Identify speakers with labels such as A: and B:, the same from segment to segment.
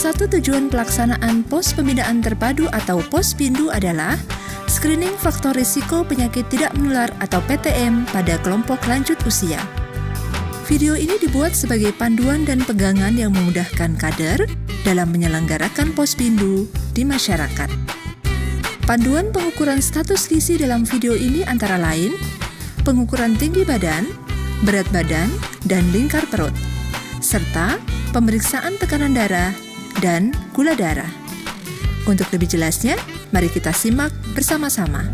A: Salah satu tujuan pelaksanaan pos pembinaan terpadu atau Pospindu adalah screening faktor risiko penyakit tidak menular atau PTM pada kelompok lanjut usia. Video ini dibuat sebagai panduan dan pegangan yang memudahkan kader dalam menyelenggarakan Pospindu di masyarakat. Panduan pengukuran status gizi dalam video ini antara lain pengukuran tinggi badan, berat badan, dan lingkar perut, serta pemeriksaan tekanan darah dan gula darah. Untuk lebih jelasnya, mari kita simak bersama-sama.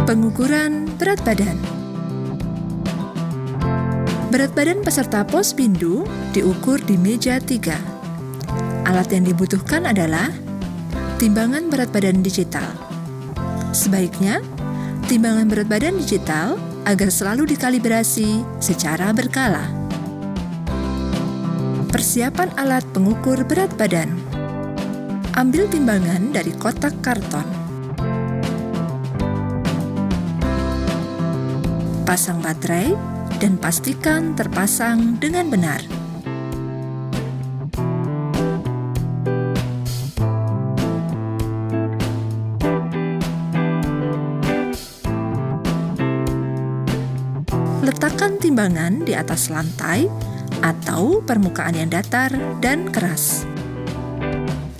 A: Pengukuran berat badan. Berat badan peserta Pospindu diukur di meja 3. Alat yang dibutuhkan adalah timbangan berat badan digital. Sebaiknya, timbangan berat badan digital agar selalu dikalibrasi secara berkala. Persiapan alat pengukur berat badan. Ambil timbangan dari kotak karton. Pasang baterai dan pastikan terpasang dengan benar. Letakkan timbangan di atas lantai atau permukaan yang datar dan keras.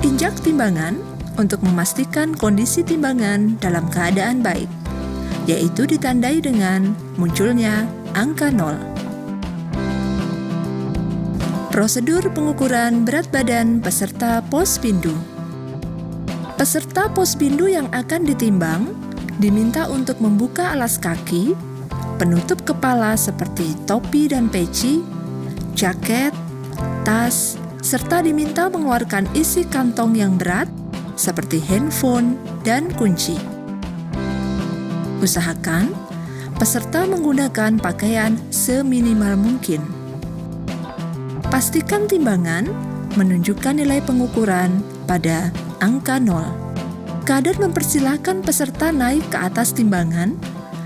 A: Injak timbangan untuk memastikan kondisi timbangan dalam keadaan baik, yaitu ditandai dengan munculnya angka 0. Prosedur pengukuran berat badan peserta Pospindu. Peserta Pospindu yang akan ditimbang diminta untuk membuka alas kaki, penutup kepala seperti topi dan peci, jaket, tas, serta diminta mengeluarkan isi kantong yang berat seperti handphone dan kunci. Usahakan peserta menggunakan pakaian seminimal mungkin. Pastikan timbangan menunjukkan nilai pengukuran pada angka 0. Kader mempersilahkan peserta naik ke atas timbangan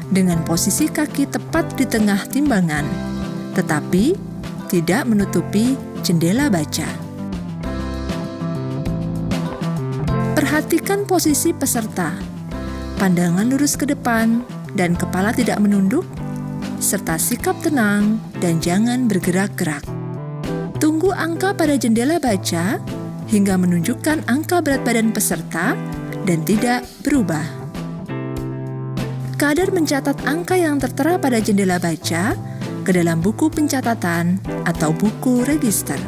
A: dengan posisi kaki tepat di tengah timbangan, tetapi tidak menutupi jendela baca. Perhatikan posisi peserta, pandangan lurus ke depan dan kepala tidak menunduk, serta sikap tenang dan jangan bergerak-gerak. Tunggu angka pada jendela baca hingga menunjukkan angka berat badan peserta dan tidak berubah. Kader mencatat angka yang tertera pada jendela baca ke dalam buku pencatatan atau buku register.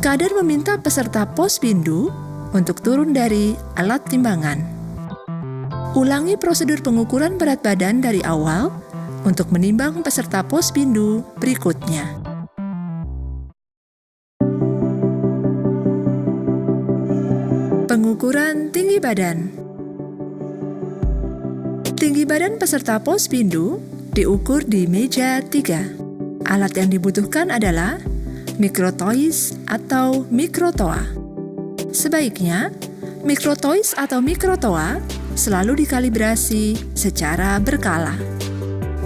A: Kader meminta peserta Pospindu untuk turun dari alat timbangan. Ulangi prosedur pengukuran berat badan dari awal untuk menimbang peserta Pospindu berikutnya. Pengukuran tinggi badan. Tinggi badan peserta Pospindu diukur di meja 3. Alat yang dibutuhkan adalah mikrotois atau mikrotoa. Sebaiknya, mikrotois atau mikrotoa selalu dikalibrasi secara berkala.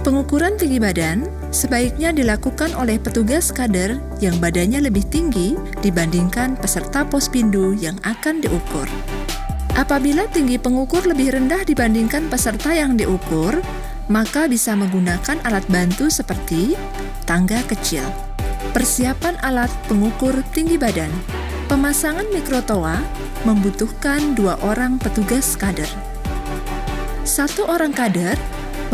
A: Pengukuran tinggi badan sebaiknya dilakukan oleh petugas kader yang badannya lebih tinggi dibandingkan peserta Pospindu yang akan diukur. Apabila tinggi pengukur lebih rendah dibandingkan peserta yang diukur, maka bisa menggunakan alat bantu seperti tangga kecil. Persiapan alat pengukur tinggi badan. Pemasangan mikrotoa membutuhkan 2 orang petugas kader. 1 orang kader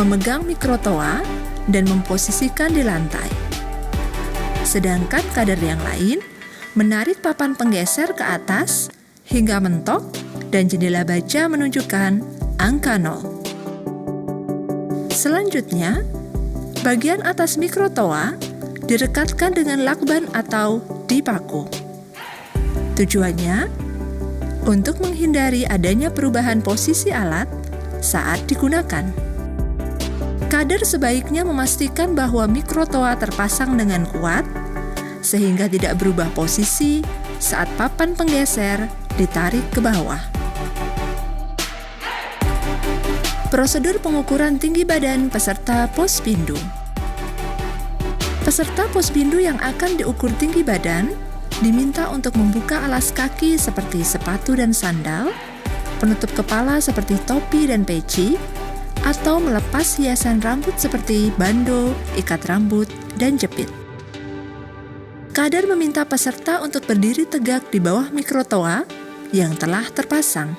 A: memegang mikrotoa dan memposisikan di lantai. Sedangkan kader yang lain menarik papan penggeser ke atas hingga mentok dan jendela baca menunjukkan angka 0. Selanjutnya, bagian atas mikrotoa direkatkan dengan lakban atau dipaku. Tujuannya untuk menghindari adanya perubahan posisi alat saat digunakan. Kader sebaiknya memastikan bahwa mikrotoa terpasang dengan kuat sehingga tidak berubah posisi saat papan penggeser ditarik ke bawah. Prosedur pengukuran tinggi badan peserta Pospindu. Peserta Pospindu yang akan diukur tinggi badan diminta untuk membuka alas kaki seperti sepatu dan sandal, penutup kepala seperti topi dan peci, atau melepas hiasan rambut seperti bando, ikat rambut, dan jepit. Kader meminta peserta untuk berdiri tegak di bawah mikrotoa yang telah terpasang.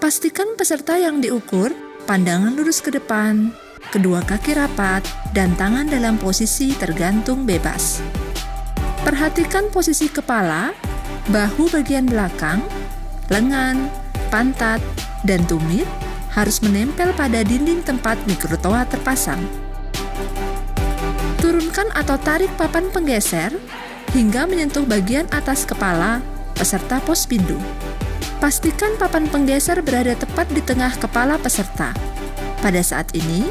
A: Pastikan peserta yang diukur pandangan lurus ke depan, kedua kaki rapat, dan tangan dalam posisi tergantung bebas. Perhatikan posisi kepala, bahu bagian belakang, lengan, pantat, dan tumit harus menempel pada dinding tempat mikrotoa terpasang. Turunkan atau tarik papan penggeser hingga menyentuh bagian atas kepala peserta Pospindu. Pastikan papan penggeser berada tepat di tengah kepala peserta. Pada saat ini,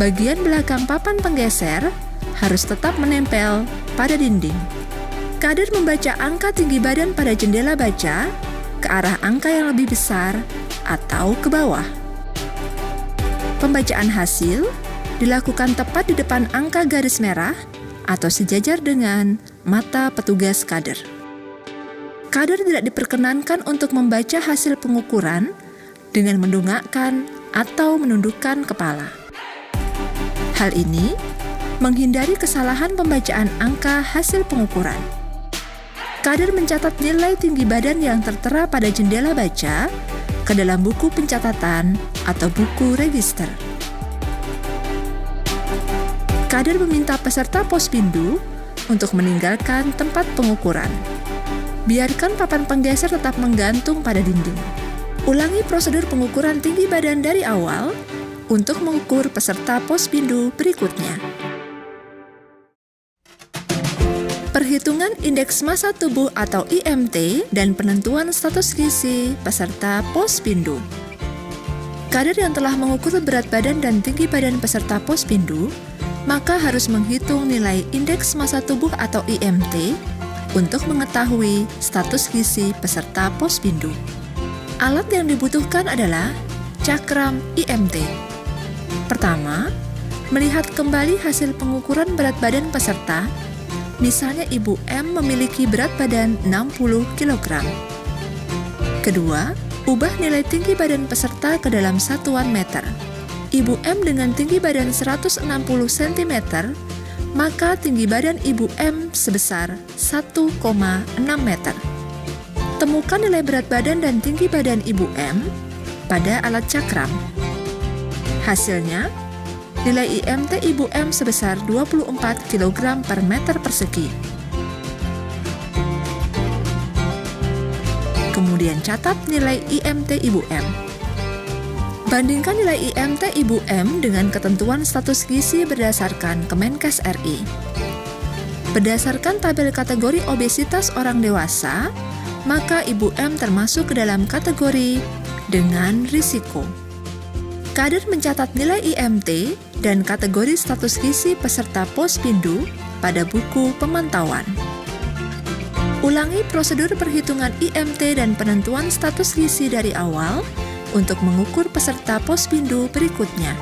A: bagian belakang papan penggeser harus tetap menempel pada dinding. Kader membaca angka tinggi badan pada jendela baca ke arah angka yang lebih besar atau ke bawah. Pembacaan hasil dilakukan tepat di depan angka garis merah atau sejajar dengan mata petugas kader. Kader tidak diperkenankan untuk membaca hasil pengukuran dengan mendongakkan atau menundukkan kepala. Hal ini menghindari kesalahan pembacaan angka hasil pengukuran. Kader mencatat nilai tinggi badan yang tertera pada jendela baca ke dalam buku pencatatan atau buku register. Kader meminta peserta Pospindu untuk meninggalkan tempat pengukuran. Biarkan papan penggeser tetap menggantung pada dinding. Ulangi prosedur pengukuran tinggi badan dari awal untuk mengukur peserta Pospindu berikutnya. Perhitungan indeks massa tubuh atau IMT dan penentuan status gizi peserta Pospindu. Kader yang telah mengukur berat badan dan tinggi badan peserta Pospindu, maka harus menghitung nilai indeks massa tubuh atau IMT untuk mengetahui status gizi peserta Pospindu. Alat yang dibutuhkan adalah cakram IMT. Pertama, melihat kembali hasil pengukuran berat badan peserta. Misalnya Ibu M memiliki berat badan 60 kg. Kedua, ubah nilai tinggi badan peserta ke dalam satuan meter. Ibu M dengan tinggi badan 160 cm, maka tinggi badan Ibu M sebesar 1,6 meter. Temukan nilai berat badan dan tinggi badan Ibu M pada alat cakram. Hasilnya, nilai IMT Ibu M sebesar 24 kg per meter persegi. Kemudian catat nilai IMT Ibu M. Bandingkan nilai IMT Ibu M dengan ketentuan status gizi berdasarkan Kemenkes RI. Berdasarkan tabel kategori obesitas orang dewasa, maka Ibu M termasuk ke dalam kategori dengan risiko. Kader mencatat nilai IMT dan kategori status gizi peserta Pospindu pada buku pemantauan. Ulangi prosedur perhitungan IMT dan penentuan status gizi dari awal untuk mengukur peserta Pospindu berikutnya.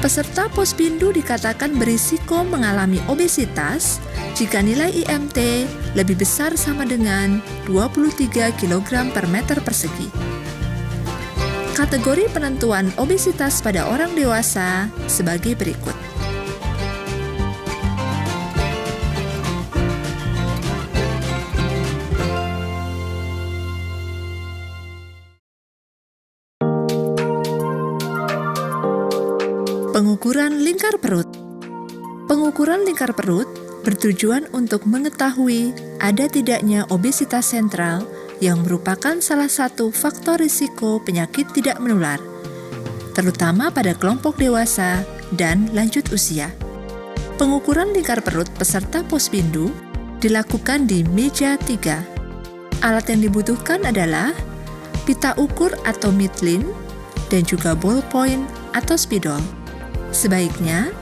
A: Peserta Pospindu dikatakan berisiko mengalami obesitas jika nilai IMT lebih besar sama dengan 23 kg per meter persegi. Kategori penentuan obesitas pada orang dewasa sebagai berikut. Pengukuran lingkar perut. Pengukuran lingkar perut bertujuan untuk mengetahui ada tidaknya obesitas sentral yang merupakan salah satu faktor risiko penyakit tidak menular, terutama pada kelompok dewasa dan lanjut usia. Pengukuran lingkar perut peserta Pospindu dilakukan di meja 3. Alat yang dibutuhkan adalah pita ukur atau midline dan juga ballpoint atau spidol. Sebaiknya,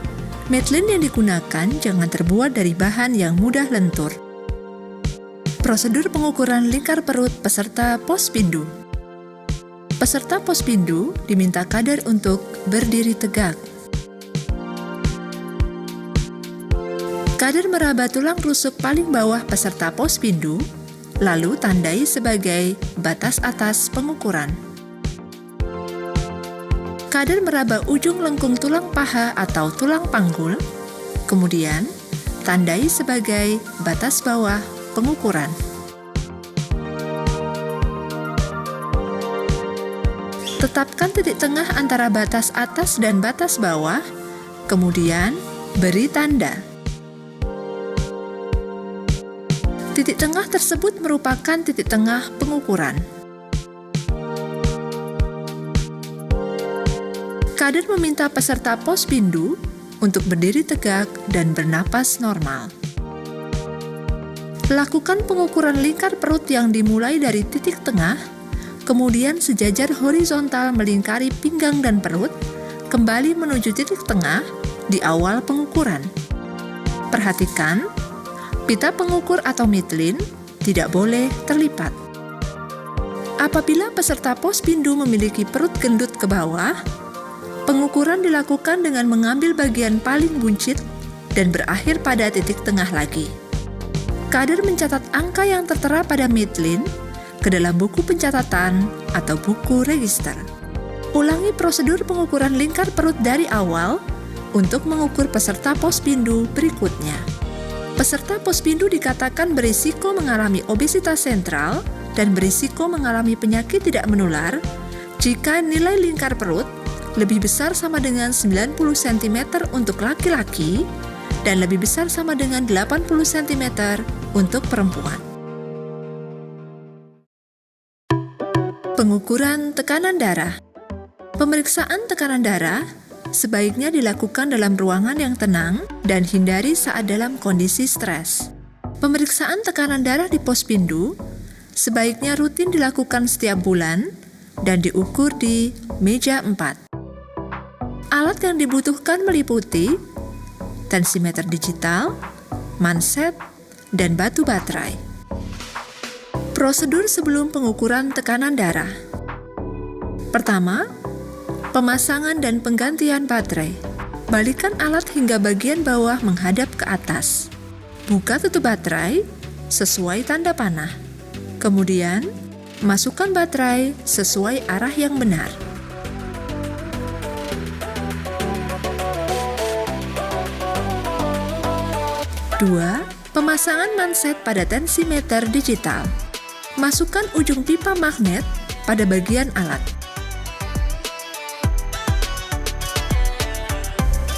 A: midline yang digunakan jangan terbuat dari bahan yang mudah lentur. Prosedur pengukuran lingkar perut peserta Pospindu. Peserta Pospindu diminta kadar untuk berdiri tegak. Kadar meraba tulang rusuk paling bawah peserta Pospindu, lalu tandai sebagai batas atas pengukuran. Kadar meraba ujung lengkung tulang paha atau tulang panggul, kemudian tandai sebagai batas bawah pengukuran. Tetapkan titik tengah antara batas atas dan batas bawah, kemudian beri tanda. Titik tengah tersebut merupakan titik tengah pengukuran. Kader meminta peserta Pospindu untuk berdiri tegak dan bernapas normal. Lakukan pengukuran lingkar perut yang dimulai dari titik tengah, kemudian sejajar horizontal melingkari pinggang dan perut, kembali menuju titik tengah di awal pengukuran. Perhatikan, pita pengukur atau midline tidak boleh terlipat. Apabila peserta Pospindu memiliki perut gendut ke bawah, pengukuran dilakukan dengan mengambil bagian paling buncit dan berakhir pada titik tengah lagi. Kader mencatat angka yang tertera pada midline ke dalam buku pencatatan atau buku register. Ulangi prosedur pengukuran lingkar perut dari awal untuk mengukur peserta Pospindu berikutnya. Peserta Pospindu dikatakan berisiko mengalami obesitas sentral dan berisiko mengalami penyakit tidak menular jika nilai lingkar perut lebih besar sama dengan 90 cm untuk laki-laki dan lebih besar sama dengan 80 cm untuk perempuan. Pengukuran tekanan darah. Pemeriksaan tekanan darah sebaiknya dilakukan dalam ruangan yang tenang dan hindari saat dalam kondisi stres. Pemeriksaan tekanan darah di Pospindu sebaiknya rutin dilakukan setiap bulan dan diukur di meja 4. Alat yang dibutuhkan meliputi tensimeter digital, manset, dan batu baterai. Prosedur sebelum pengukuran tekanan darah. Pertama, pemasangan dan penggantian baterai. Balikan alat hingga bagian bawah menghadap ke atas. Buka tutup baterai sesuai tanda panah. Kemudian, masukkan baterai sesuai arah yang benar. Dua, pemasangan manset pada tensimeter digital. Masukkan ujung pipa magnet pada bagian alat.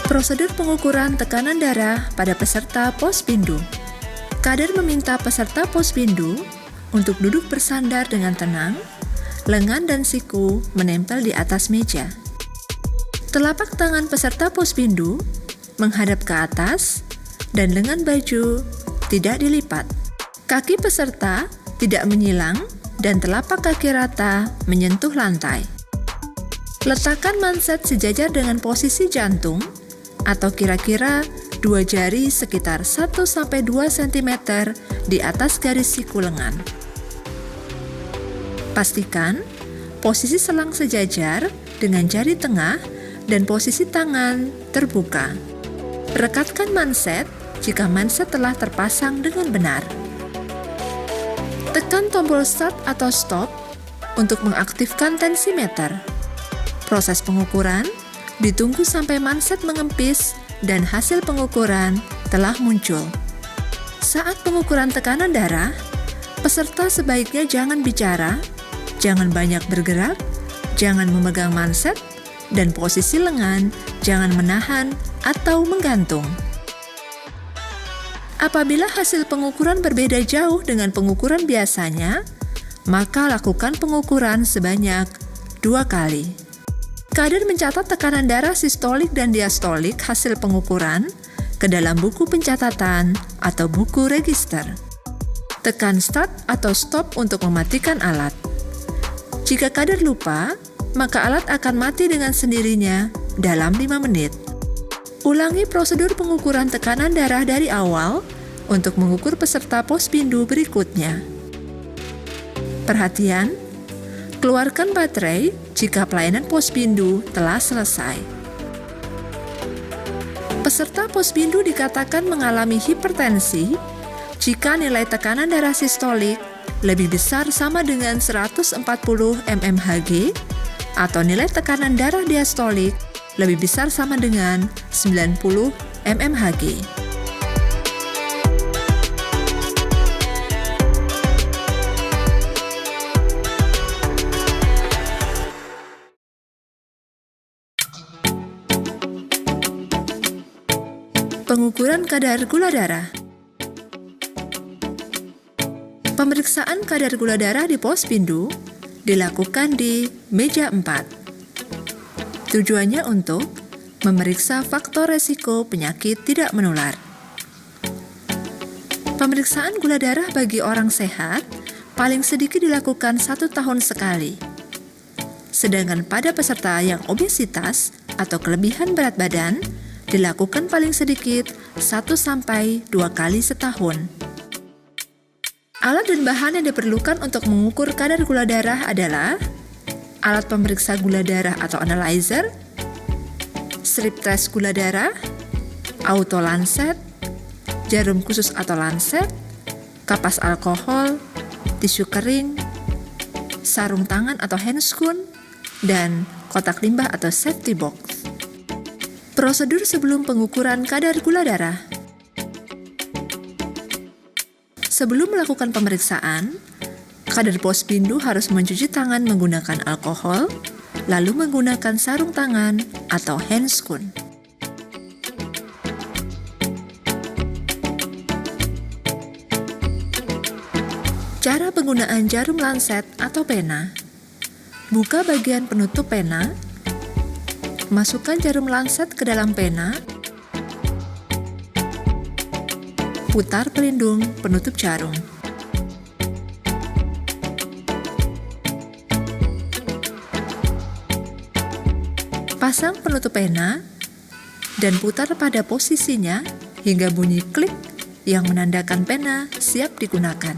A: Prosedur pengukuran tekanan darah pada peserta Pospindu. Kader meminta peserta Pospindu untuk duduk bersandar dengan tenang, lengan dan siku menempel di atas meja. Telapak tangan peserta Pospindu menghadap ke atas dan lengan baju tidak dilipat. Kaki peserta tidak menyilang dan telapak kaki rata menyentuh lantai. Letakkan manset sejajar dengan posisi jantung atau kira-kira 2 jari sekitar 1-2 cm di atas garis siku lengan. Pastikan posisi selang sejajar dengan jari tengah dan posisi tangan terbuka. Rekatkan manset jika manset telah terpasang dengan benar. Tekan tombol start atau stop untuk mengaktifkan tensimeter. Proses pengukuran ditunggu sampai manset mengempis dan hasil pengukuran telah muncul. Saat pengukuran tekanan darah, peserta sebaiknya jangan bicara, jangan banyak bergerak, jangan memegang manset, dan posisi lengan jangan menahan atau menggantung. Apabila hasil pengukuran berbeda jauh dengan pengukuran biasanya, maka lakukan pengukuran sebanyak 2 kali. Kader mencatat tekanan darah sistolik dan diastolik hasil pengukuran ke dalam buku pencatatan atau buku register. Tekan start atau stop untuk mematikan alat. Jika kader lupa, maka alat akan mati dengan sendirinya dalam 5 menit. Ulangi prosedur pengukuran tekanan darah dari awal untuk mengukur peserta Pospindu berikutnya. Perhatian, Keluarkan baterai jika pelayanan Posbindu telah selesai. Peserta Posbindu dikatakan mengalami hipertensi jika nilai tekanan darah sistolik lebih besar sama dengan 140 mmHg atau nilai tekanan darah diastolik lebih besar sama dengan 90 mmHg. Pengukuran kadar gula darah. Pemeriksaan kadar gula darah di Posbindu dilakukan di meja 4. Tujuannya untuk memeriksa faktor resiko penyakit tidak menular. Pemeriksaan gula darah bagi orang sehat paling sedikit dilakukan 1 tahun sekali. Sedangkan pada peserta yang obesitas atau kelebihan berat badan dilakukan paling sedikit 1-2 kali setahun. Alat dan bahan yang diperlukan untuk mengukur kadar gula darah adalah alat pemeriksa gula darah atau analyzer, strip test gula darah, auto lancet, jarum khusus atau lancet, kapas alkohol, tisu kering, sarung tangan atau handscoon, dan kotak limbah atau safety box. Prosedur sebelum pengukuran kadar gula darah. Sebelum melakukan pemeriksaan, kader Posbindu harus mencuci tangan menggunakan alkohol, lalu menggunakan sarung tangan atau handscoon. Cara penggunaan jarum lancet atau pena. Buka bagian penutup pena. Masukkan jarum lancet ke dalam pena. Putar pelindung penutup jarum. Pasang penutup pena dan putar pada posisinya hingga bunyi klik yang menandakan pena siap digunakan.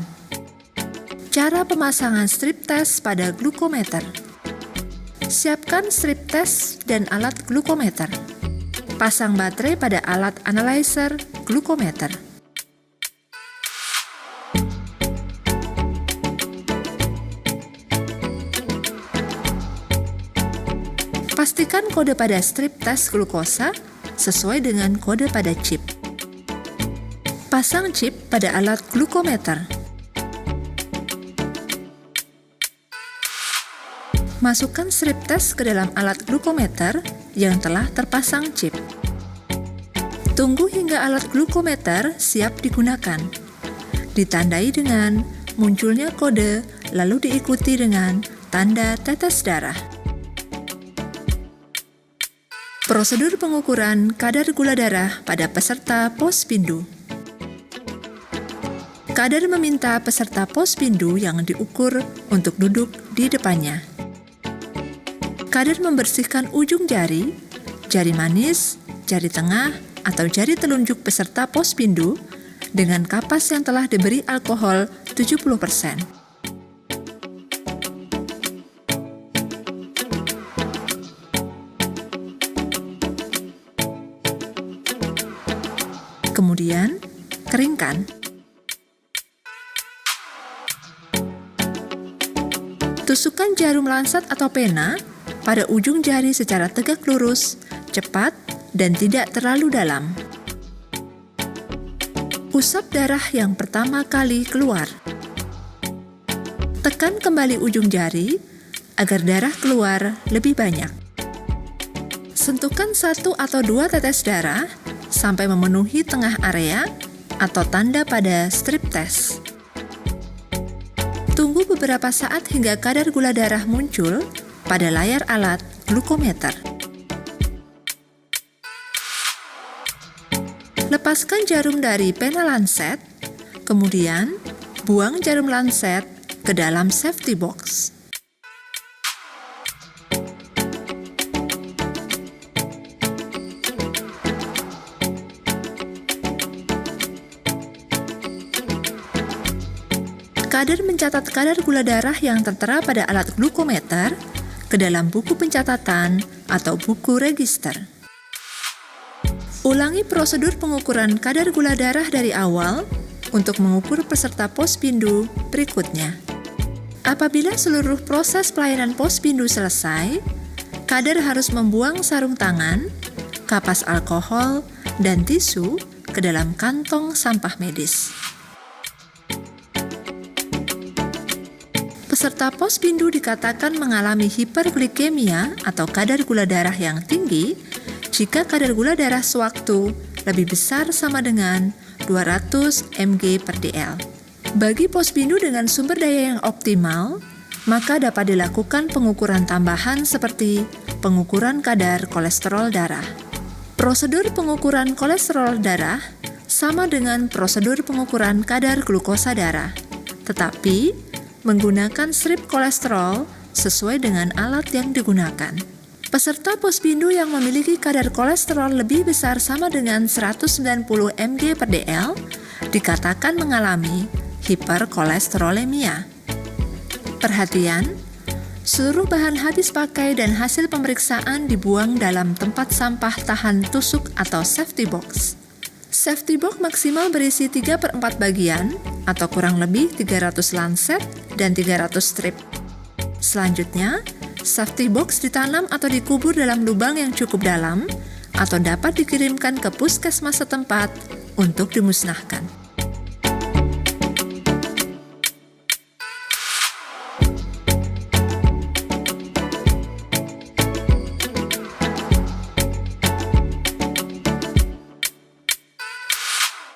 A: Cara pemasangan strip test pada glukometer. Siapkan strip test dan alat glukometer. Pasang baterai pada alat analyzer glukometer. Pastikan kode pada strip test glukosa sesuai dengan kode pada chip. Pasang chip pada alat glukometer. Masukkan strip test ke dalam alat glukometer yang telah terpasang chip. Tunggu hingga alat glukometer siap digunakan. Ditandai dengan munculnya kode, lalu diikuti dengan tanda tetes darah. Prosedur pengukuran kadar gula darah pada peserta Posbindu. Kader meminta peserta Posbindu yang diukur untuk duduk di depannya. Kader membersihkan ujung jari, jari manis, jari tengah, atau jari telunjuk peserta Posbindu dengan kapas yang telah diberi alkohol 70%. Kemudian, keringkan. Tusukkan jarum lancet atau pena pada ujung jari secara tegak lurus, cepat, dan tidak terlalu dalam. Usap darah yang pertama kali keluar. Tekan kembali ujung jari agar darah keluar lebih banyak. Sentuhkan 1 atau 2 tetes darah sampai memenuhi tengah area atau tanda pada strip test. Tunggu beberapa saat hingga kadar gula darah muncul pada layar alat glukometer. Lepaskan jarum dari pena lancet, kemudian buang jarum lancet ke dalam safety box. Kader mencatat kadar gula darah yang tertera pada alat glukometer ke dalam buku pencatatan atau buku register. Ulangi prosedur pengukuran kadar gula darah dari awal untuk mengukur peserta Pospindu berikutnya. Apabila seluruh proses pelayanan Pospindu selesai, kader harus membuang sarung tangan, kapas alkohol, dan tisu ke dalam kantong sampah medis. Peserta Pospindu dikatakan mengalami hiperglikemia atau kadar gula darah yang tinggi jika kadar gula darah sewaktu lebih besar sama dengan 200 mg/dl. Bagi Pospindu dengan sumber daya yang optimal, maka dapat dilakukan pengukuran tambahan seperti pengukuran kadar kolesterol darah. Prosedur pengukuran kolesterol darah sama dengan prosedur pengukuran kadar glukosa darah, tetapi menggunakan strip kolesterol sesuai dengan alat yang digunakan. Peserta Pospindu yang memiliki kadar kolesterol lebih besar sama dengan 190 mg/dl dikatakan mengalami hiperkolesterolemia. Perhatian, seluruh bahan habis pakai dan hasil pemeriksaan dibuang dalam tempat sampah tahan tusuk atau safety box. Safety box maksimal berisi 3/4 bagian atau kurang lebih 300 lanset dan 300 strip. Selanjutnya, safety box ditanam atau dikubur dalam lubang yang cukup dalam atau dapat dikirimkan ke puskesmas setempat untuk dimusnahkan.